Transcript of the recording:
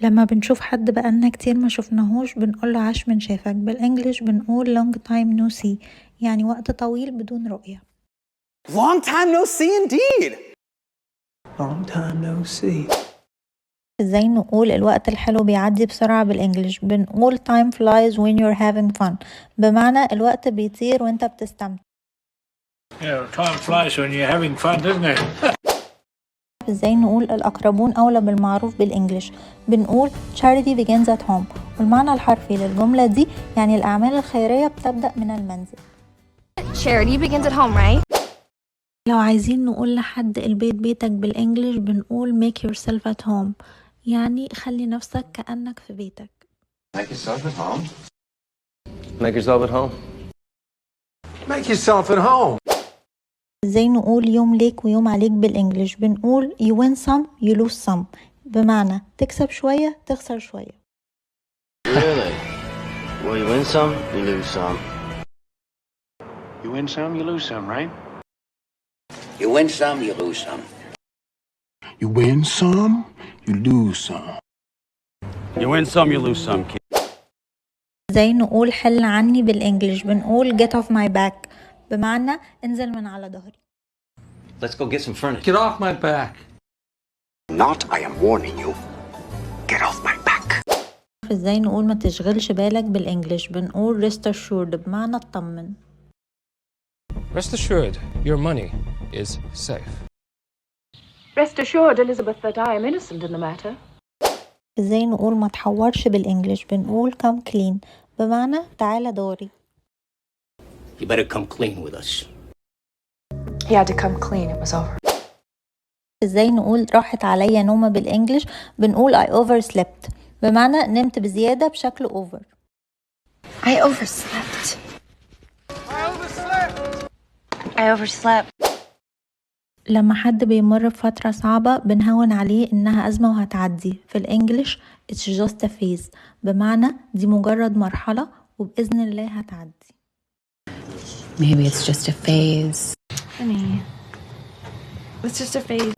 لما بنشوف حد بقالنا كتير ما شفناهوش بنقوله عاش من شافك. بالانجلش بنقول long time no see، يعني وقت طويل بدون رؤية. Long time no see indeed. Long time no see. ازاي نقول الوقت الحلو بيعدي بسرعة بالانجلش؟ بنقول time flies when you're having fun، بمعنى الوقت بيطير وانت بتستمتع. Time flies when you're having fun, doesn't it? ازاي نقول الأقربون أولى بالمعروف بالإنجليش؟ بنقول charity begins at home، والمعنى الحرفي للجملة دي يعني الأعمال الخيرية بتبدأ من المنزل. Charity begins at home, right? لو عايزين نقول لحد البيت بيتك بالإنجليش بنقول make yourself at home، يعني خلي نفسك كأنك في بيتك. Make yourself at home. Make yourself at home. Make yourself at home. ازاي نقول يوم ليك ويوم عليك بالإنجليش؟ بنقول you win some you lose some، بمعنى تكسب شوية تخسر شوية. Really? Well, you win some, you lose some. You win some, you lose some, right? You win some, you lose some. You win some, you lose some. You win some, you lose some, kid. ازاي نقول حل عني بالإنجليش؟ بنقول get off my back، بمعنى انزل من على ظهري. Let's go get some furniture. Get off my back. Not, I am warning you. Get off my back. ازاي نقول ما تشغلش بالك بالإنجليش؟ بنقول rest assured، بمعنى اطمن. Rest assured, your money is safe. Rest assured, Elizabeth, that I am innocent in the matter. ازاي نقول ما تحورش بالإنجليش؟ بنقول come clean، بمعنى تعالى دوري. You better come clean with us. He had to come clean, it was over. ازاي نقول راحت عليا نومة بالإنجليش؟ بنقول I overslept، بمعنى نمت بزيادة بشكل over. I overslept. I overslept. لما حد بيمر بفترة صعبة بنهون عليه إنها أزمة وهتعدي. في الإنجليش it's just a phase، بمعنى دي مجرد مرحلة وبإذن الله هتعدي. Maybe it's just a phase. Honey, it's just a phase.